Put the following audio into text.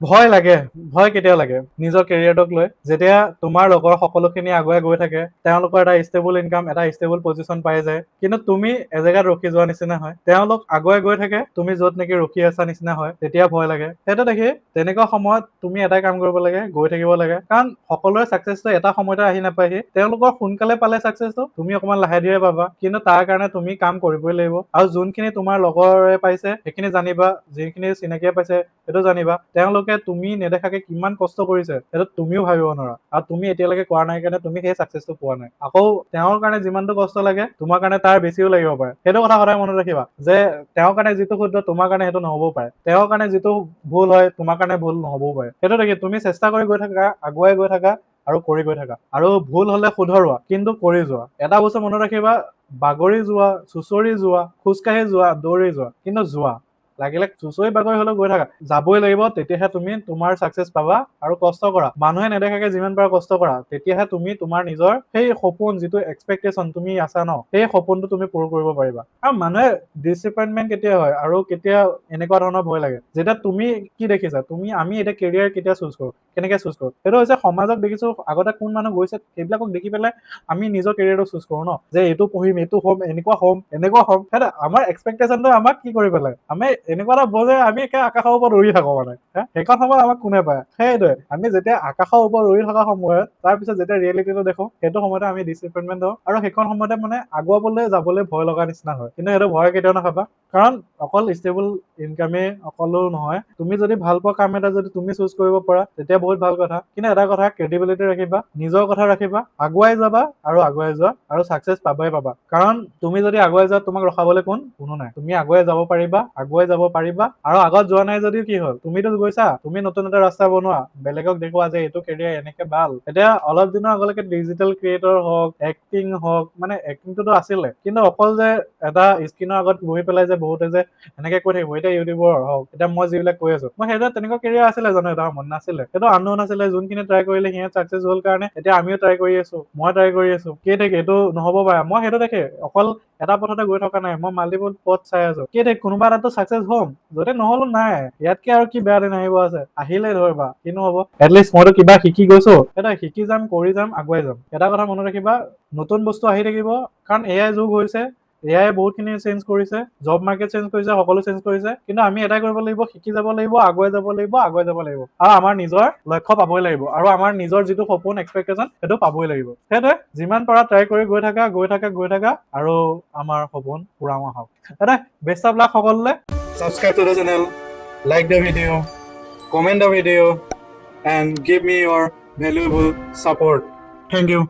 ভয় লাগে, ভয় কেতিয়াও লাগে নিজৰ কেৰিয়াৰটোক লৈ। যেতিয়া তোমাৰ লগৰ সকলোখিনি আগুৱাই গৈ থাকে, তেওঁলোকৰ এটা ষ্টেবল ইনকাম, এটা ষ্টেবল পজিশ্যন পাই যায়, কিন্তু তুমি এজেগাত ৰখি যোৱা নিচিনা হয়। তেওঁলোক আগুৱাই গৈ থাকে, তুমি য'ত নেকি ৰখি আছা নিচিনা হয়, তেতিয়া ভয় লাগে। সেইটো দেখি তেনেকুৱা সময়ত তুমি এটাই কাম কৰিব লাগে, গৈ থাকিব লাগে। কাৰণ সকলোৰে ছাকচেছটো এটা সময়তে আহি নাপায়হি। তেওঁলোকৰ সোনকালে পালে ছাকচেছটো, তুমি অকণমান লাহে ধীৰে পাবা, কিন্তু তাৰ কাৰণে তুমি কাম কৰিবই লাগিব। আৰু যোনখিনি তোমাৰ লগৰে পাইছে সেইখিনি জানিবা, যিখিনি চিনাকিয়ে পাইছে সেইটো জানিবা। তেওঁলোকে তুমি নেদেখাকে কিমান কষ্ট কৰিছে সেইটো তুমিও ভাবিব নোৱাৰা, আৰু তুমি এতিয়ালৈকে কৰা নাই কাৰণে তুমি সেই ছাকচেছটো পোৱা নাই। আকৌ তেওঁৰ কাৰণে যিমানটো কষ্ট লাগে তোমাৰ কাৰণে তাৰ বেছিও লাগিব পাৰে। সেইটো কথা সদায় মনত ৰাখিবা যে তেওঁৰ কাৰণে যিটো শুদ্ধ তোমাৰ কাৰণে সেইটো নহ'বও পাৰে, তেওঁৰ কাৰণে যিটো ভুল হয় তোমাৰ কাৰণে ভুল নহ'বও পাৰে। সেইটো দেখি তুমি চেষ্টা কৰি গৈ থাকা, আগুৱাই গৈ থাকা আৰু কৰি গৈ থাকা, আৰু ভুল হলে শুধৰোৱা, কিন্তু কৰি যোৱা। এটা বস্তু মনত ৰাখিবা, বাগৰি যোৱা, চুঁচৰি যোৱা, খোজকাঢ়ি যোৱা, দৌৰি যোৱা, কিন্তু যোৱা। লাগিলে চুঁচৰি বাগৰি হলেও গৈ থাকা, যাবই লাগিব। তেতিয়াহে তুমি তোমাৰ ছাকচেছ পাবা। আৰু কষ্ট কৰা, মানুহে নেদেখাকে যিমান পাৰা কষ্ট কৰা, তেতিয়াহে তুমি তোমাৰ নিজৰ সেই সপোন, যিটো এক্সপেক্টেশ্যন তুমি আছা ন, সেই সপোনটো তুমি পূৰ কৰিব পাৰিবা। আৰু মানুহে ডিসএপইণ্টমেণ্ট কেতিয়া হয় আৰু কেতিয়া এনেকুৱা ধৰণৰ ভয় লাগে, যেতিয়া তুমি কি দেখিছা, আমি এতিয়া কেৰিয়াৰ কেতিয়া চুজ কৰো, কেনেকে চুজ কৰো, সেইটো হৈছে সমাজক দেখিছো আগতে কোন মানুহ গৈছে সেইবিলাকক দেখি পেলাই আমি নিজৰ কেৰিয়াৰটো চুজ কৰো ন, যে এইটো পঢ়িম, এইটো হ'ম, এনেকুৱা হ'ম, এনেকুৱা হ'ম। সেইটো আমাৰ এক্সপেক্টেশ্যনটো আমাক কি কৰি পেলাই, আমি এনেকুৱা এটা বজে আমি একে আকাশৰ ওপৰত উৰি থাকো মানে। সেইখন সময়ত আমাক কোনে পায়? সেইটোৱে, আমি যেতিয়া আকাশৰ ওপৰত উৰি থকা সময়ত তাৰপিছত যেতিয়া ৰিয়েলিটিটো দেখো, সেইটো সময়তে আমি ডিসএপইণ্টমেণ্ট হওঁ, আৰু সেইখন সময়তে মানে আগুৱাবলৈ যাবলৈ ভয় লগা নিচিনা হয়। কিন্তু সেইটো ভয় কেতিয়াও নাখাবা, কাৰণ অকল ষ্টেবল ইনকামে অকলো নহয়, তুমি যদি ভাল পোৱা কাম এটা যদি তুমি চুজ কৰিব পাৰা তেতিয়া বহুত ভাল কথা। কিন্তু এটা কথা, ক্ৰেডিবিলিটি ৰাখিবা, নিজৰ কথা ৰাখিবা, আগুৱাই যাবা আৰু আগুৱাই যোৱা, আৰু ছাকচেছ পাবাই পাবা। কাৰণ তুমি যদি আগুৱাই যোৱা, তোমাক ৰখাবলৈ কোনো নাই। তুমি আগুৱাই যাব পাৰিবা, আৰু আগত যোৱা নাই যদিও কি হ'ল, তুমিতো গৈছা, তুমি নতুন এটা ৰাস্তা বনোৱা, বেলেগক দেখুৱা যে এইটো কেৰিয়াৰ এনেকে ভাল। এতিয়া অলপ দিনৰ আগলৈকে ডিজিটেল ক্ৰিয়েটৰ হওক, এক্টিং হওক, মানে এক্টিংটোতো আছিলে, কিন্তু অকল যে এটা স্ক্ৰীনৰ আগত বহি পেলাই যে বহুতে যে এনেকে কৈ থাকিব, এতিয়া ইউটিউবৰ হওক, এতিয়া মই যিবিলাক কৈ আছো, মই সেইটো তেনেকুৱা কেৰিয়াৰ আছিলে জানো এটা সময়ত? নাছিলে। সেইটো আননোন আছিলে। যোনখিনি ট্ৰাই কৰিলে সিহঁত ছাকচেছ হ'ল কাৰণে এতিয়া আমিও ট্ৰাই কৰি আছো, মই ট্ৰাই কৰি আছো। ঠিক এইটো নহ'ব পাৰে, মই সেইটো দেখে অকল এটা পথতে গৈ থকা নাই, মই মাল্টিপল পথ চাই আছো। ঠিক কোনোবা এটাতো ছাকচেছ হ'ম, যদি নহ'লো নাই, ইয়াতকে আৰু কি বেয়া দিন আহিব আছে, আহিলে ধৰিবা, কিনো হ'ব। এটলিষ্ট মইতো কিবা শিকি গৈছো, এটা শিকি যাম, কৰি যাম, আগুৱাই যাম। এটা কথা মনত ৰাখিবা, নতুন বস্তু আহি থাকিব, কাৰণ এআই যুগ হৈছে, এআই বহুতখিনি চেঞ্জ কৰিছে, জব মাৰ্কেট চেঞ্জ কৰিছে, সকলো চেঞ্জ কৰিছে। কিন্তু আমি এটাই কৰিব লাগিব, শিকি যাব লাগিব, আগুৱাই যাব লাগিব, আৰু আমাৰ নিজৰ লক্ষ্য পাবই লাগিব, আৰু আমাৰ নিজৰ যিটো সপোন, এক্সপেক্টেশ্যন, সেইটো পাবই লাগিব। সেইটোৱে, যিমান পাৰা ট্ৰাই কৰি গৈ থাকা, আৰু আমাৰ সপোন পূৰাও হওক। এটা বেষ্ট অফ লাক সকলোলে। Subscribe to the channel, like the video, comment the video, and give me your valuable support. Thank you.